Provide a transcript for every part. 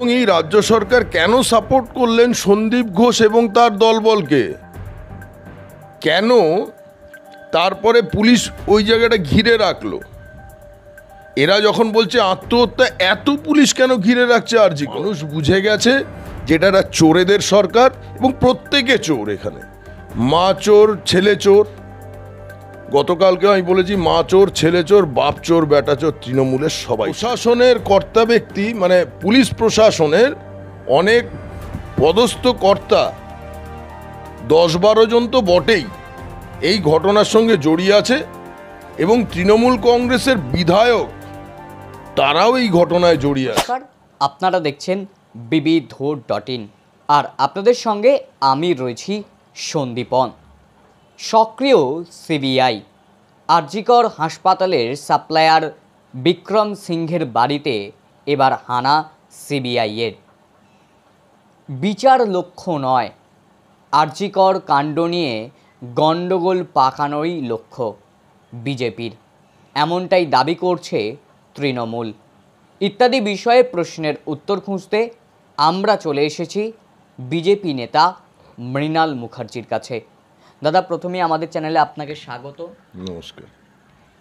এবং এই রাজ্য সরকার কেন সাপোর্ট করলেন সন্দীপ ঘোষ এবং তার দলবলকে? কেন তারপরে পুলিশ ওই জায়গাটা ঘিরে রাখলো? এরা যখন বলছে আত্মহত্যা, এত পুলিশ কেন ঘিরে রাখছে আরজি? মানুষ বুঝে গেছে যেটা একটা চোরেদের সরকার, এবং প্রত্যেকে চোর। এখানে মা চোর, ছেলে চোর। গতকালকে আমি বলেছি মা চোর, ছেলে চোর, বাপ চোর, বেটা চোর, তৃণমূলের সবাই। প্রশাসনের কর্তা ব্যক্তি, মানে পুলিশ প্রশাসনের অনেক পদস্থ কর্তা, 10-12 জন তো বটেই এই ঘটনার সঙ্গে জড়িয়ে আছে, এবং তৃণমূল কংগ্রেসের বিধায়ক তারাও এই ঘটনায় জড়িয়ে আছে। আপনারা দেখছেন bbdhoot.in, আর আপনাদের সঙ্গে আমি রয়েছি সন্দীপন। সক্রিয় সিবিআই। আরজিকর হাসপাতালের সাপ্লায়ার বিক্রম সিংহের বাড়িতে এবার হানা সিবিআইয়ের। বিচার লক্ষ্য নয়, আরজিকর কাণ্ড নিয়ে গণ্ডগোল পাকানোই লক্ষ্য বিজেপির, এমনটাই দাবি করছে তৃণমূল। ইত্যাদি বিষয়ে প্রশ্নের উত্তর খুঁজতে আমরা চলে এসেছি বিজেপি নেতা মৃণাল মুখার্জির কাছে। দাদা, প্রথমে আমাদের চ্যানেলে আপনাকে স্বাগত। নমস্কার।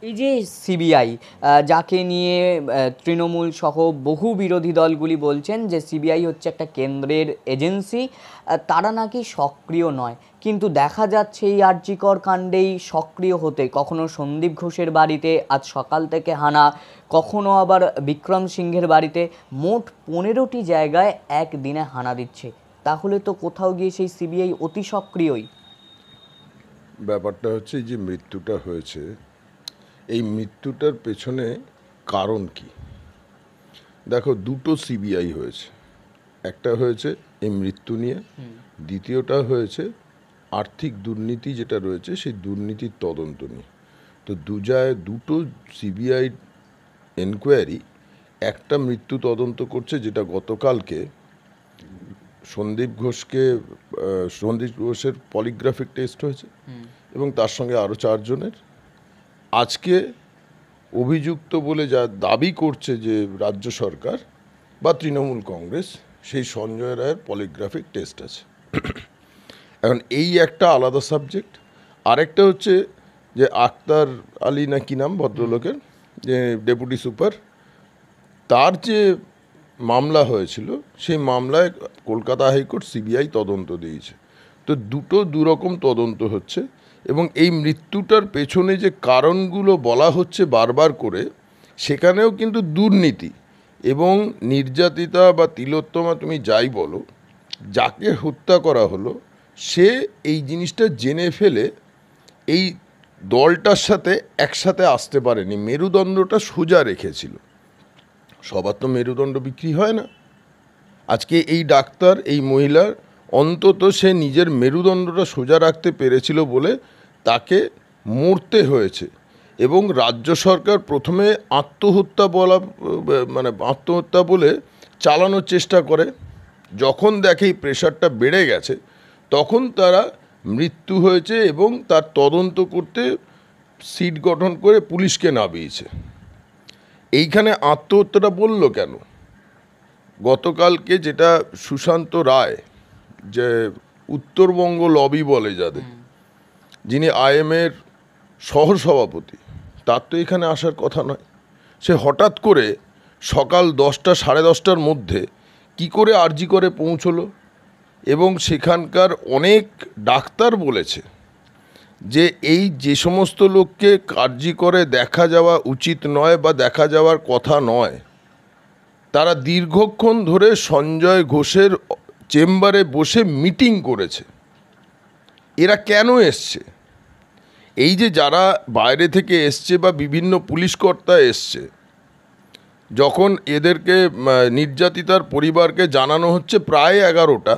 এই যে সিবিআই, যাকে নিয়ে তৃণমূল সহ বহু বিরোধী দলগুলি বলছেন যে সিবিআই হচ্ছে একটা কেন্দ্রের এজেন্সি, তারা নাকি সক্রিয় নয়, কিন্তু দেখা যাচ্ছে এই আরজিকর কাণ্ডেই সক্রিয় হতে। কখনো সন্দীপ ঘোষের বাড়িতে আজ সকাল থেকে হানা, কখনো আবার বিক্রম সিংহের বাড়িতে, মোট 15টি জায়গায় একদিনে হানা দিচ্ছে। তাহলে তো কোথাও গিয়ে সেই সিবিআই অতি সক্রিয়ই। ব্যাপারটা হচ্ছে যে মৃত্যুটা হয়েছে, এই মৃত্যুটার পেছনে কারণ কি? দেখো, দুটো সিবিআই হয়েছে। একটা হয়েছে এই মৃত্যু নিয়ে, দ্বিতীয়টা হয়েছে আর্থিক দুর্নীতি যেটা রয়েছে সেই দুর্নীতির তদন্ত নিয়ে। তো দুটো সিবিআই এনকোয়ারি, একটা মৃত্যু তদন্ত করছে যেটা গতকালকে সন্দীপ ঘোষের পলিগ্রাফিক টেস্ট হয়েছে, এবং তার সঙ্গে আরও 4 জনের। আজকে অভিযুক্ত বলে যা দাবি করছে যে রাজ্য সরকার বা তৃণমূল কংগ্রেস, সেই সঞ্জয় রায়ের পলিগ্রাফিক টেস্ট আছে। এখন এই একটা আলাদা সাবজেক্ট। আরেকটা হচ্ছে যে আক্তার আলী না কি নাম ভদ্রলোকের, যে ডেপুটি সুপার, তার যে মামলা হয়েছিল সেই মামলায় কলকাতা হাইকোর্ট সিবিআই তদন্ত দিয়েছে। তো দুরকম তদন্ত হচ্ছে, এবং এই মৃত্যুটার পেছনে যে কারণগুলো বলা হচ্ছে বারবার করে, সেখানেও কিন্তু দুর্নীতি এবং নির্যাতিতা বা তিলোত্তমা, তুমি যাই বলো, যাকে হত্যা করা হলো, সে এই জিনিসটা জেনে ফেলে এই দলটার সাথে একসাথে আসতে পারেনি, মেরুদণ্ডটা সোজা রেখেছিল। সবার তো মেরুদণ্ড বিক্রি হয় না। আজকে এই ডাক্তার, এই মহিলার অন্তত সে নিজের মেরুদণ্ডটা সোজা রাখতে পেরেছিল বলে তাকে মরতে হয়েছে। এবং রাজ্য সরকার প্রথমে আত্মহত্যা বলে চালানোর চেষ্টা করে। যখন দেখে এই প্রেশারটা বেড়ে গেছে, তখন তারা মৃত্যু হয়েছে এবং তার তদন্ত করতে সিট গঠন করে পুলিশকে নামিয়েছে। এইখানে আত্মহত্যাটা বলল কেন? গতকালকে যেটা সুশান্ত রায়, যে উত্তরবঙ্গ লবি বলে যাদের, যিনি আইএমের সহসভাপতি, তার তো এখানে আসার কথা নয়। সে হঠাৎ করে সকাল 10টা সাড়ে 10টার মধ্যে কি করে আরজি করে পৌঁছলো? এবং সেখানকার অনেক ডাক্তার বলেছে যে এই যে সমস্ত লোককে আরজি করে দেখা যাওয়া উচিত নয় বা দেখা যাওয়ার কথা নয়, তারা দীর্ঘক্ষণ ধরে সঞ্জয় ঘোষের চেম্বারে বসে মিটিং করেছে। এরা কেন এসছে? এই যে যারা বাইরে থেকে এসছে বা বিভিন্ন পুলিশ কর্তা এসছে, যখন এদেরকে নির্যাতিতার পরিবারকে জানানো হচ্ছে প্রায় 11টা,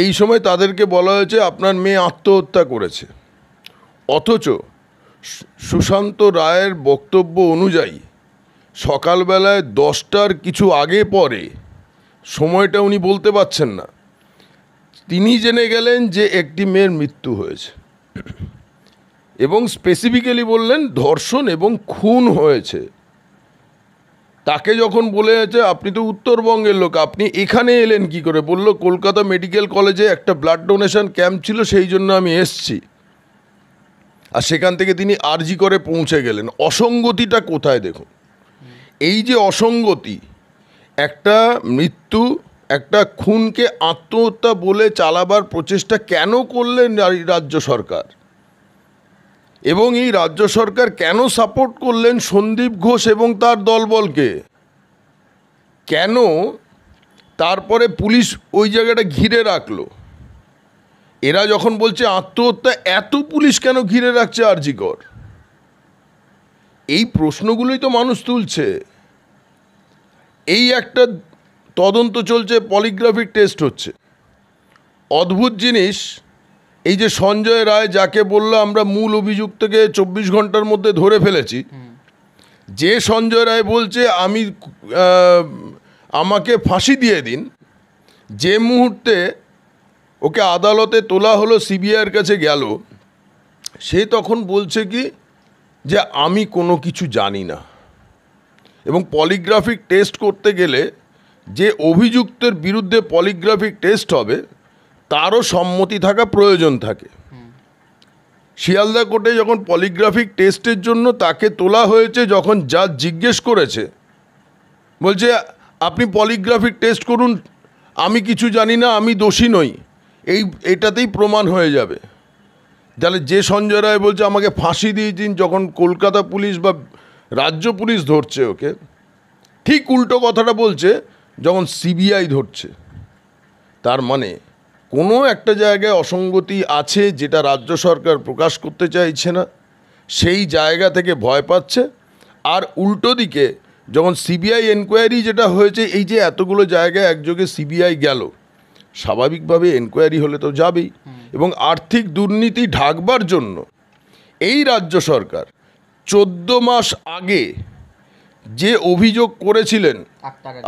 এই সময় তাদেরকে বলা হয়েছে আপনার মেয়ে আত্মহত্যা করেছে। অথচ সুশান্ত রায়ের বক্তব্য অনুযায়ী সকালবেলায় 10টার কিছু আগে পরে সময়টা উনি বলতে পারছেন না, তিনি জেনে গেলেন যে একটি মেয়ের মৃত্যু হয়েছে, এবং স্পেসিফিক্যালি বললেন ধর্ষণ এবং খুন হয়েছে। তাকে যখন বলে আছে আপনি তো উত্তরবঙ্গের লোক, আপনি এখানে এলেন কি করে, বলল কলকাতা মেডিকেল কলেজে একটা ব্লাড ডোনেশন ক্যাম্প ছিল সেই জন্য আমি এসছি। আর সেখান থেকে তিনি আরজি করে পৌঁছে গেলেন। অসঙ্গতিটা কোথায় দেখুন। এই যে অসঙ্গতি, একটা মৃত্যু, একটা খুনকে আত্মহত্যা বলে চালাবার প্রচেষ্টা কেন করলেন রাজ্য সরকার, এবং এই রাজ্য সরকার কেন সাপোর্ট করলেন সন্দীপ ঘোষ এবং তার দলবলকে, কেন তারপরে পুলিশ ওই জায়গাটা ঘিরে রাখলো। এরা যখন বলছে আত্মহত্যা, এত পুলিশ কেন ঘিরে রাখছে আরজি কর? এই প্রশ্নগুলোই তো মানুষ তুলছে। এই একটা তদন্ত চলছে, পলিগ্রাফিক টেস্ট হচ্ছে। অদ্ভুত জিনিস, এই যে সঞ্জয় রায় যাকে বললো আমরা মূল অভিযুক্তকে 24 ঘন্টার মধ্যে ধরে ফেলেছি, যে সঞ্জয় রায় বলছে আমাকে ফাঁসি দিয়ে দিন, যে মুহূর্তে ওকে আদালতে তোলা হলো, সিবিআইয়ের কাছে গেল, সে তখন বলছে কি যে আমি কোনো কিছু জানি না। এবং পলিগ্রাফিক টেস্ট করতে গেলে যে অভিযুক্তের বিরুদ্ধে পলিগ্রাফিক টেস্ট হবে তারও সম্মতি থাকা প্রয়োজন থাকে। শিয়ালদা কোর্টে যখন পলিগ্রাফিক টেস্টের জন্য তাকে তোলা হয়েছে, যখন জাজ জিজ্ঞেস করেছে, বলছে আপনি পলিগ্রাফিক টেস্ট করুন, আমি কিছু জানি না, আমি দোষী নই, এটাতেই প্রমাণ হয়ে যাবে। তাহলে যে সঞ্জয় রায় বলছে আমাকে ফাঁসি দিয়ে দিন, যখন কলকাতা পুলিশ বা রাজ্য পুলিশ ধরছে ওকে, ঠিক উল্টো কথাটা বলছে যখন সিবিআই ধরছে। তার মানে কোনো একটা জায়গায় অসঙ্গতি আছে যেটা রাজ্য সরকার প্রকাশ করতে চাইছে না, সেই জায়গা থেকে ভয় পাচ্ছে। আর উল্টো দিকে যখন সিবিআই এনকোয়ারি যেটা হয়েছে, এই যে এতগুলো জায়গায় একযোগে সিবিআই গেল, স্বাভাবিকভাবে এনকোয়ারি হলে তো যাবেই। এবং আর্থিক দুর্নীতি ঢাকবার জন্য এই রাজ্য সরকার 14 মাস আগে যে অভিযোগ করেছিলেন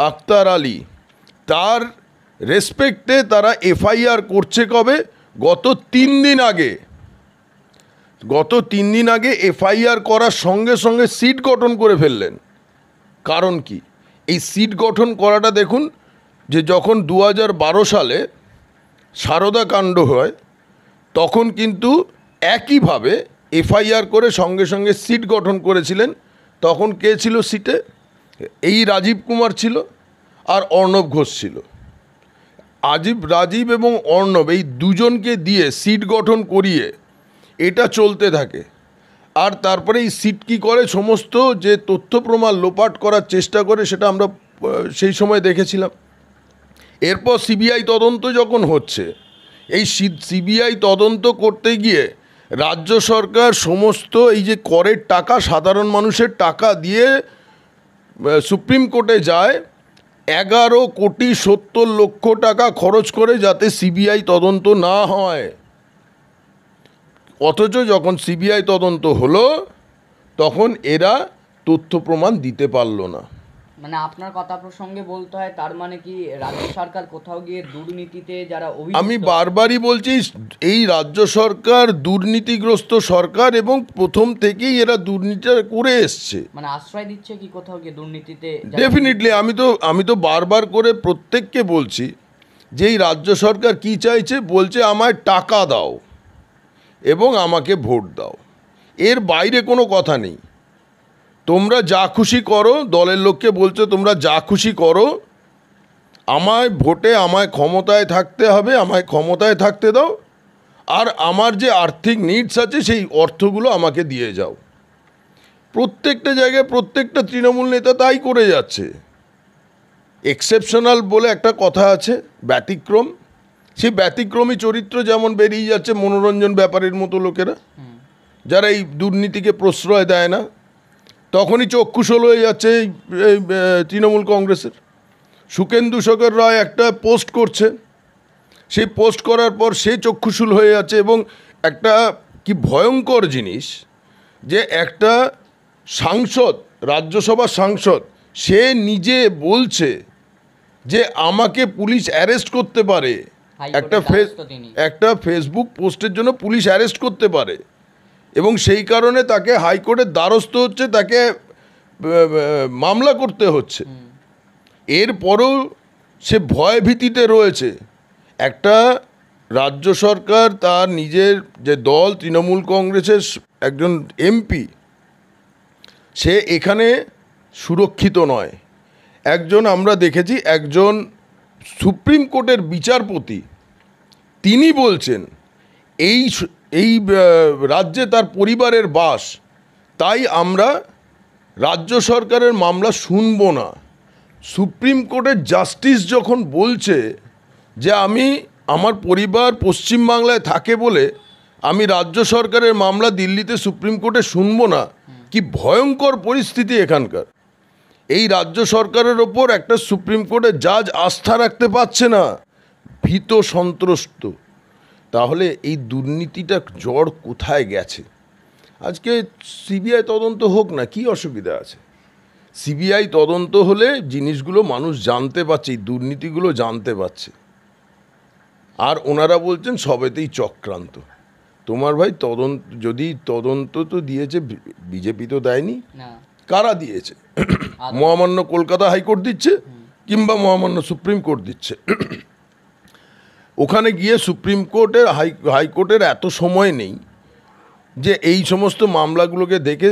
আক্তার আলী, তার রেসপেক্টে তারা এফআইআর করছে কবে? গত 3 দিন আগে। গত 3 দিন আগে এফআইআর করার সঙ্গে সঙ্গে সিট গঠন করে ফেললেন। কারণ কি? এই সিট গঠন করাটা দেখুন, যে যখন 2012 সালে সারদা কাণ্ড হয়, তখন কিন্তু একইভাবে এফআইআর করে সঙ্গে সঙ্গে সিট গঠন করেছিলেন। তখন কে ছিল সিটে? এই রাজীব কুমার ছিল আর অর্ণব ঘোষ ছিল। রাজীব এবং অর্ণব এই দুজনকে দিয়ে সিট গঠন করিয়ে এটা চলতে থাকে। আর তারপরে এই সিট কী করে, সমস্ত যে তথ্য প্রমাণ লোপাট করার চেষ্টা করে, সেটা আমরা সেই সময় দেখেছিলাম। এরপর সিবিআই তদন্ত যখন হচ্ছে, এই সিবিআই তদন্ত করতে গিয়ে রাজ্য সরকার সমস্ত এই যে করের টাকা, সাধারণ মানুষের টাকা দিয়ে সুপ্রিম কোর্টে যায় 11,70,00,000 টাকা খরচ করে যাতে সিবিআই তদন্ত না হয়। অথচ যখন সিবিআই তদন্ত হলো তখন এরা তথ্য প্রমাণ দিতে পারলো না। মানে আপনার কথা প্রসঙ্গে বলতে হয়, তার মানে কি রাজ্য সরকার কোথাও গিয়ে দুর্নীতিতে যারা আমি বারবারই বলছি, এই রাজ্য সরকার দুর্নীতিগ্রস্ত সরকার এবং প্রথম থেকেই এরা দুর্নীতি করে এসছে। মানে আশ্রয় দিচ্ছে কি কোথাও গিয়ে দুর্নীতিতে? ডেফিনেটলি আমি তো বারবার করে প্রত্যেককে বলছি যে এই রাজ্য সরকার কি চাইছে, বলছে আমায় টাকা দাও এবং আমাকে ভোট দাও, এর বাইরে কোনো কথা নেই। তোমরা যা খুশি করো, দলের লোককে বলছো তোমরা যা খুশি করো, আমায় ভোটে আমায় ক্ষমতায় থাকতে হবে, আমায় ক্ষমতায় থাকতে দাও, আর আমার যে আর্থিক নিডস আছে সেই অর্থগুলো আমাকে দিয়ে যাও। প্রত্যেকটা জায়গায় প্রত্যেকটা তৃণমূল নেতা তাই করে যাচ্ছে। এক্সেপশনাল বলে একটা কথা আছে, ব্যতিক্রম। সেই ব্যতিক্রমী চরিত্র যেমন বেরিয়ে যাচ্ছে মনোরঞ্জন ব্যাপারের মতো লোকেরা, যারা এই দুর্নীতিকে প্রশ্রয় দেয় না, তখনই চক্ষুশূল হয়ে যাচ্ছে এই তৃণমূল কংগ্রেসের। সুখেন্দু শেখর রায় একটা পোস্ট করছে, সেই পোস্ট করার পর সে চক্ষুশূল হয়ে যাচ্ছে। এবং একটা কি ভয়ঙ্কর জিনিস, যে একটা সাংসদ, রাজ্যসভার সাংসদ, সে নিজে বলছে যে আমাকে পুলিশ অ্যারেস্ট করতে পারে, একটা ফেসবুক পোস্টের জন্য পুলিশ অ্যারেস্ট করতে পারে, এবং সেই কারণে তাকে হাইকোর্টের দ্বারস্থ হচ্ছে, তাকে মামলা করতে হচ্ছে। এরপরও সে ভয় ভীতিতে রয়েছে। একটা রাজ্য সরকার তার নিজের যে দল তৃণমূল কংগ্রেসের একজন এমপি, সে এখানে সুরক্ষিত নয়। একজন আমরা দেখেছি একজন সুপ্রিম কোর্টের বিচারপতি, তিনি বলছেন এই এই রাজ্যে তার পরিবারের বাস, তাই আমরা রাজ্য সরকারের মামলা শুনব না। সুপ্রিম কোর্টের জাস্টিস যখন বলছে যে আমার পরিবার পশ্চিমবাংলায় থাকে বলে আমি রাজ্য সরকারের মামলা দিল্লিতে সুপ্রিম কোর্টে শুনব না, কি ভয়ঙ্কর পরিস্থিতি এখানকার। এই রাজ্য সরকারের ওপর একটা সুপ্রিম কোর্টের জাজ আস্থা রাখতে পারছে না, ভীত সন্ত্রস্ত। তাহলে এই দুর্নীতিটা জ্বর কোথায় গেছে? আজকে সিবিআই তদন্ত হোক না, কি অসুবিধা আছে? সিবিআই তদন্ত হলে জিনিসগুলো মানুষ জানতে পারছে, এই দুর্নীতিগুলো জানতে পারছে। আর ওনারা বলছেন সবেতেই চক্রান্ত। তোমার ভাই তদন্ত তো দিয়েছে বিজেপি, তো দেয়নি। কারা দিয়েছে? মহামান্য কলকাতা হাইকোর্ট দিচ্ছে, কিংবা মহামান্য সুপ্রিম কোর্ট দিচ্ছে। ওখানে গিয়ে সুপ্রিম কোর্টের হাইকোর্টের এত সময় নেই যে এই সমস্ত মামলাগুলোকে দেখে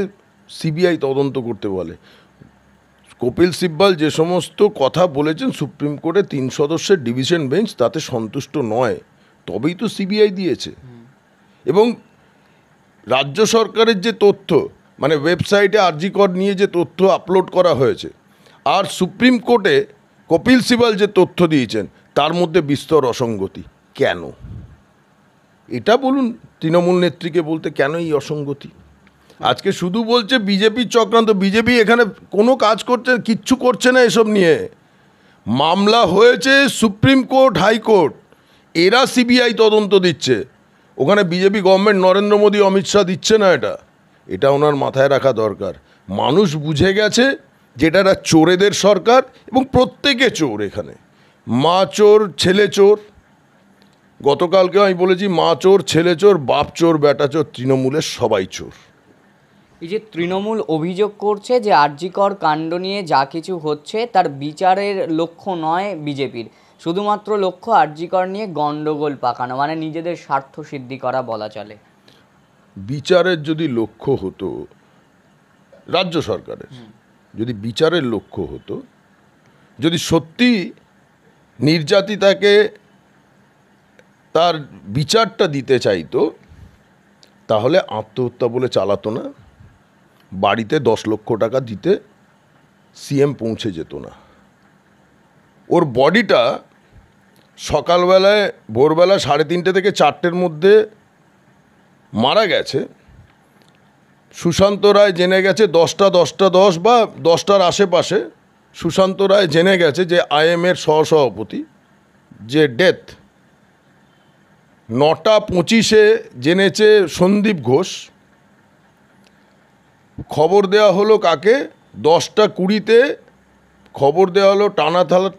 সিবিআই তদন্ত করতে বলে। কপিল সিব্বল যে সমস্ত কথা বলেছেন সুপ্রিম কোর্টে 3 সদস্যের ডিভিশন বেঞ্চ তাতে সন্তুষ্ট নয়, তবেই তো সিবিআই দিয়েছে। এবং রাজ্য সরকারের যে তথ্য, মানে ওয়েবসাইটে আরজি কর নিয়ে যে তথ্য আপলোড করা হয়েছে, আর সুপ্রিম কোর্টে কপিল সিব্বল যে তথ্য দিয়েছেন, তার মধ্যে বিস্তর অসঙ্গতি। কেন? এটা বলুন তৃণমূল নেত্রীকে বলতে, কেন এই অসঙ্গতি? আজকে শুধু বলছে বিজেপির চক্রান্ত। বিজেপি এখানে কোনো কাজ করছে, কিচ্ছু করছে না এসব নিয়ে। মামলা হয়েছে সুপ্রিম কোর্ট, হাইকোর্ট, এরা সিবিআই তদন্ত দিচ্ছে। ওখানে বিজেপি গভর্নমেন্ট, নরেন্দ্র মোদী, অমিত শাহ দিচ্ছে না। এটা ওনার মাথায় রাখা দরকার। মানুষ বুঝে গেছে যেটা একটা চোরেদের সরকার, এবং প্রত্যেকে চোর এখানে। মা চোর, ছেলে চোর। গতকালকে আমি বলেছি মা চোর, ছেলে চোর, বাপ চোর, বেটা চোর, তৃণমূলের সবাই চোর। এই যে তৃণমূল অভিযোগ করছে যে আরজি কর কাণ্ড নিয়ে যা কিছু হচ্ছে তার বিচারের লক্ষ্য নয় বিজেপির, শুধুমাত্র লক্ষ্য আরজি কর নিয়ে গন্ডগোল পাকানো, মানে নিজেদের স্বার্থ সিদ্ধি করা বলা চলে। বিচারের যদি লক্ষ্য হতো, রাজ্য সরকারের যদি বিচারের লক্ষ্য হতো, যদি সত্যি নির্যাতিতাকে তার বিচারটা দিতে চাইতো, তাহলে আত্মহত্যা বলে চালাতো না, বাড়িতে 10 লক্ষ টাকা দিতে সিএম পৌঁছে যেত না। ওর বডিটা সকালবেলায়, ভোরবেলা 3:30 থেকে 4টের মধ্যে মারা গেছে। সুশান্ত রায় জেনে গেছে 10:10 বা 10টার আশেপাশে। সুশান্ত রায় জেনে গেছে যে আইএমের সহসভাপতি যে ডেথ। 9:25-এ জেনেছে সন্দীপ ঘোষ। খবর দেওয়া হলো কাকে? 10:20-তে খবর দেওয়া হলো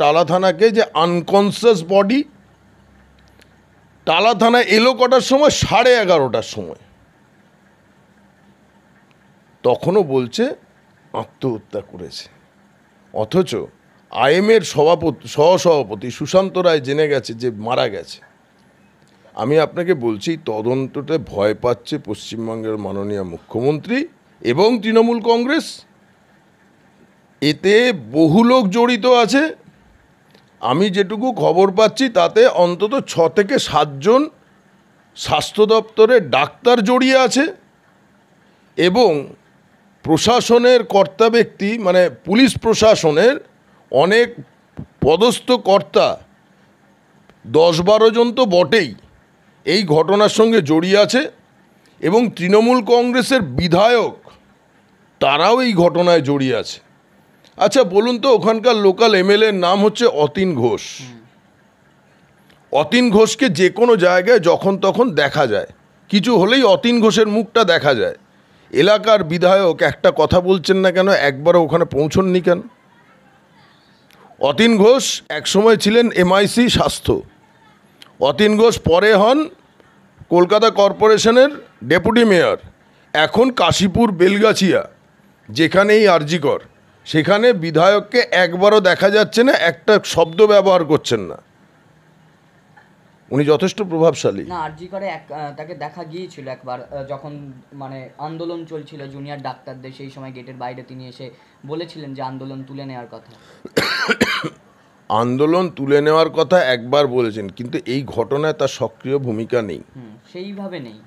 টালা থানাকে যে আনকনসিয়াস বডি। টালা থানা এলো কটার সময়? 11:30টার সময়। তখনও বলছে আত্মহত্যা করেছে। অথচ আইএমের সহসভাপতি সুশান্ত রায় জেনে গেছে যে মারা গেছে। আমি আপনাকে বলছি, তদন্ততে ভয় পাচ্ছে পশ্চিমবঙ্গের মাননীয় মুখ্যমন্ত্রী এবং তৃণমূল কংগ্রেস। এতে বহু লোক জড়িত আছে। আমি যেটুকু খবর পাচ্ছি তাতে অন্তত 6 থেকে 7 জন স্বাস্থ্য দপ্তরের ডাক্তার জড়িয়ে আছে, এবং প্রশাসনের কর্তা ব্যক্তি, মানে পুলিশ প্রশাসনের অনেক পদস্থ কর্তা, 10-12 জন তো বটেই, এই ঘটনার সঙ্গে জড়িয়ে আছে। এবং তৃণমূল কংগ্রেসের বিধায়ক, তারাও এই ঘটনায় জড়িয়ে আছে। আচ্ছা বলুন তো, ওখানকার লোকাল এমএলএর নাম হচ্ছে অতীন ঘোষ। অতীন ঘোষকে যে কোনো জায়গায় যখন তখন দেখা যায়, কিছু হলেই অতীন ঘোষের মুখটা দেখা যায়। এলাকার বিধায়ক একটা কথা বলছেন না কেন? একবারও ওখানে পৌঁছননি কেন? অতীন ঘোষ একসময় ছিলেন এমআইসি স্বাস্থ্য। অতীন ঘোষ পরে হন কলকাতা কর্পোরেশনের ডেপুটি মেয়র, এখন কাশীপুর বেলগাছিয়া যেখানেই আরজিকর সেখানে বিধায়ককে একবারও দেখা যাচ্ছে না, একটা শব্দ ব্যবহার করছেন না। উনি যথেষ্ট প্রভাবশালী। না, আরজি করে তাকে দেখা গিয়েছিল একবার, যখন মানে আন্দোলন চলছিল জুনিয়র ডাক্তারদের, সেই সময় গেটের বাইরে তিনি এসে বলেছিলেন যে আন্দোলন তুলে নেওয়ার কথা। আন্দোলন তুলে নেওয়ার কথা একবার বলেছেন, কিন্তু এই ঘটনায় তার সক্রিয় ভূমিকা নেই, সেইভাবে নেই,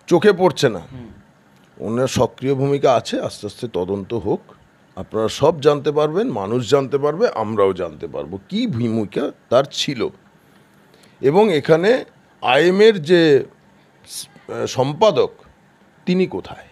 চোখে পড়ছে না। ওনার সক্রিয় ভূমিকা আছে, আস্তে আস্তে তদন্ত হোক, আপনারা সব জানতে পারবেন, মানুষ জানতে পারবে, আমরাও জানতে পারবো কী ভূমিকা তার ছিল। এবং এখানে আইএমের যে সম্পাদক তিনি কোথায়?